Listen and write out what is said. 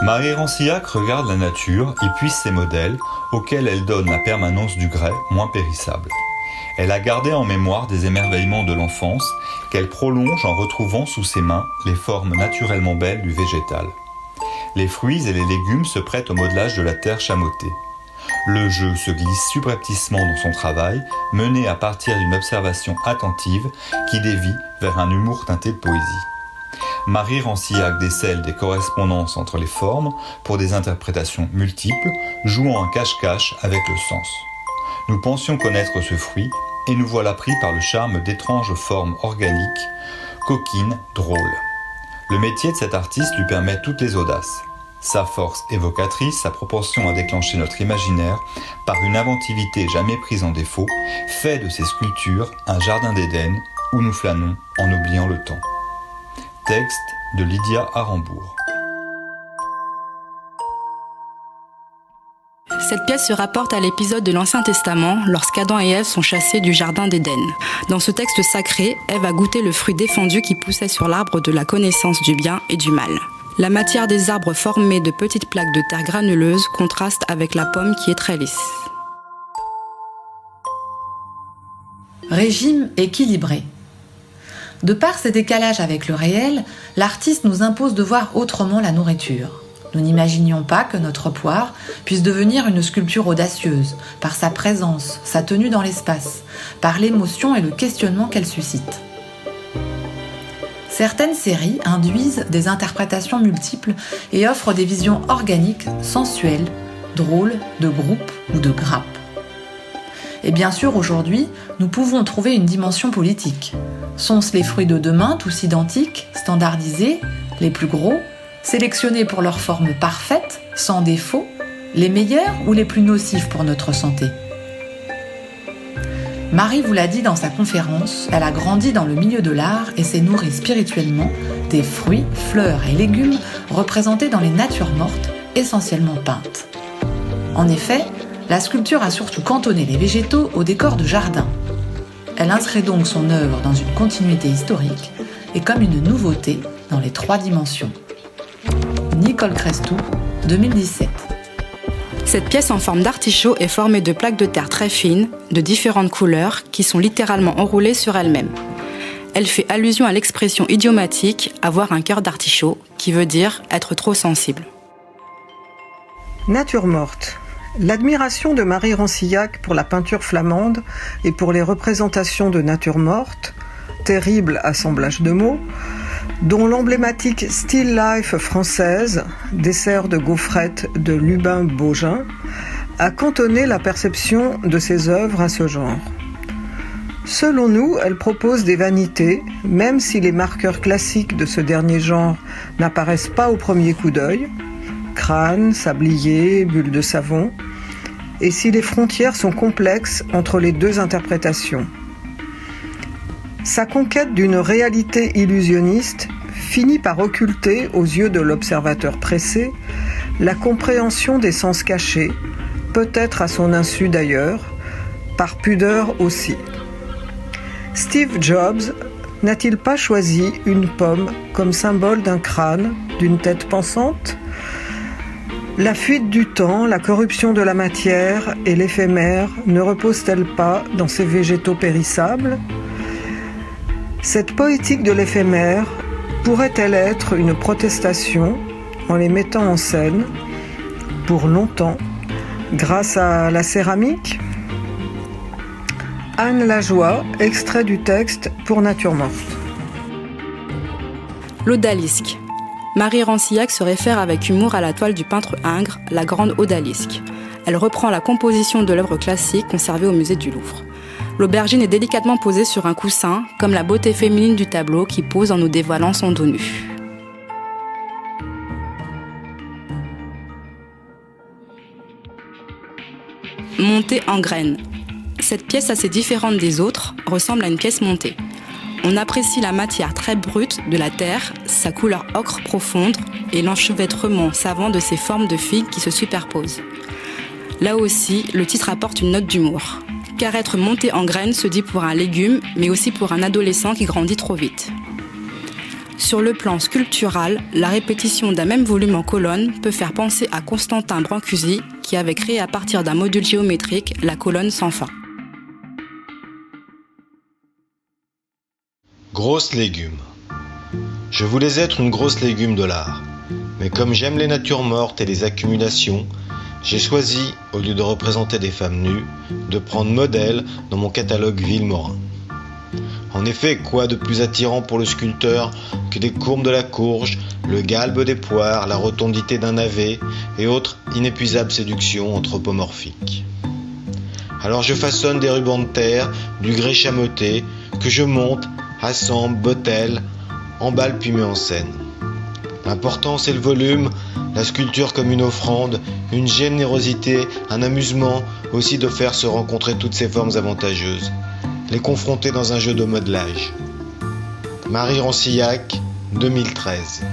Marie Rancillac regarde la nature et puise ses modèles, auxquels elle donne la permanence du grès moins périssable. Elle a gardé en mémoire des émerveillements de l'enfance qu'elle prolonge en retrouvant sous ses mains les formes naturellement belles du végétal. Les fruits et les légumes se prêtent au modelage de la terre chameautée. Le jeu se glisse subrepticement dans son travail, mené à partir d'une observation attentive qui dévie vers un humour teinté de poésie. Marie Rancillac décèle des correspondances entre les formes pour des interprétations multiples, jouant un cache-cache avec le sens. Nous pensions connaître ce fruit, et nous voilà pris par le charme d'étranges formes organiques, coquines, drôles. Le métier de cet artiste lui permet toutes les audaces. Sa force évocatrice, sa propension à déclencher notre imaginaire par une inventivité jamais prise en défaut, fait de ces sculptures un jardin d'Éden où nous flânons en oubliant le temps. Texte de Lydia Arambourg. Cette pièce se rapporte à l'épisode de l'Ancien Testament lorsqu'Adam et Ève sont chassés du jardin d'Éden. Dans ce texte sacré, Ève a goûté le fruit défendu qui poussait sur l'arbre de la connaissance du bien et du mal. La matière des arbres formée de petites plaques de terre granuleuse contraste avec la pomme qui est très lisse. Régime équilibré. De par ces décalages avec le réel, l'artiste nous impose de voir autrement la nourriture. Nous n'imaginions pas que notre poire puisse devenir une sculpture audacieuse, par sa présence, sa tenue dans l'espace, par l'émotion et le questionnement qu'elle suscite. Certaines séries induisent des interprétations multiples et offrent des visions organiques, sensuelles, drôles, de groupe ou de grappe. Et bien sûr, aujourd'hui, nous pouvons trouver une dimension politique. Sont-ce les fruits de demain, tous identiques, standardisés, les plus gros, sélectionnés pour leur forme parfaite, sans défaut, les meilleurs ou les plus nocifs pour notre santé ? Marie vous l'a dit dans sa conférence, elle a grandi dans le milieu de l'art et s'est nourrie spirituellement des fruits, fleurs et légumes représentés dans les natures mortes, essentiellement peintes. En effet, la sculpture a surtout cantonné les végétaux au décor de jardin. Elle inscrit donc son œuvre dans une continuité historique et comme une nouveauté dans les 3 dimensions. Nicole Crestou, 2017. Cette pièce en forme d'artichaut est formée de plaques de terre très fines, de différentes couleurs, qui sont littéralement enroulées sur elles-mêmes. Elle fait allusion à l'expression idiomatique « avoir un cœur d'artichaut », qui veut dire être trop sensible. Nature morte. L'admiration de Marie Rancillac pour la peinture flamande et pour les représentations de nature morte, terrible assemblage de mots, dont l'emblématique Still Life française, dessert de gaufrettes de Lubin Baugin, a cantonné la perception de ses œuvres à ce genre. Selon nous, elle propose des vanités, même si les marqueurs classiques de ce dernier genre n'apparaissent pas au premier coup d'œil, crâne, sablier, bulle de savon, et si les frontières sont complexes entre les 2 interprétations. Sa conquête d'une réalité illusionniste finit par occulter, aux yeux de l'observateur pressé, la compréhension des sens cachés, peut-être à son insu d'ailleurs, par pudeur aussi. Steve Jobs n'a-t-il pas choisi une pomme comme symbole d'un crâne, d'une tête pensante ? La fuite du temps, la corruption de la matière et l'éphémère ne reposent-elles pas dans ces végétaux périssables ? Cette poétique de l'éphémère pourrait-elle être une protestation en les mettant en scène, pour longtemps, grâce à la céramique ? Anne Lajoie, extrait du texte pour Nature morte. L'odalisque. Marie Rancillac se réfère avec humour à la toile du peintre Ingres, la grande odalisque. Elle reprend la composition de l'œuvre classique conservée au musée du Louvre. L'aubergine est délicatement posée sur un coussin, comme la beauté féminine du tableau qui pose en nous dévoilant son dos nu. Montée en graines. Cette pièce assez différente des autres ressemble à une pièce montée. On apprécie la matière très brute de la terre, sa couleur ocre profonde et l'enchevêtrement savant de ces formes de figues qui se superposent. Là aussi, le titre apporte une note d'humour. Car être monté en graines se dit pour un légume, mais aussi pour un adolescent qui grandit trop vite. Sur le plan sculptural, la répétition d'un même volume en colonne peut faire penser à Constantin Brancusi, qui avait créé à partir d'un module géométrique la colonne sans fin. Grosse légume. Je voulais être une grosse légume de l'art, mais comme j'aime les natures mortes et les accumulations, j'ai choisi, au lieu de représenter des femmes nues, de prendre modèle dans mon catalogue Vilmorin. En effet, quoi de plus attirant pour le sculpteur que des courbes de la courge, le galbe des poires, la rotondité d'un navet et autres inépuisables séductions anthropomorphiques. Alors je façonne des rubans de terre, du grès chamoté, que je monte, assemble, bottelle, emballe puis met en scène. L'important c'est le volume, la sculpture comme une offrande, une générosité, un amusement, aussi de faire se rencontrer toutes ces formes avantageuses, les confronter dans un jeu de modelage. Marie Rancillac, 2013.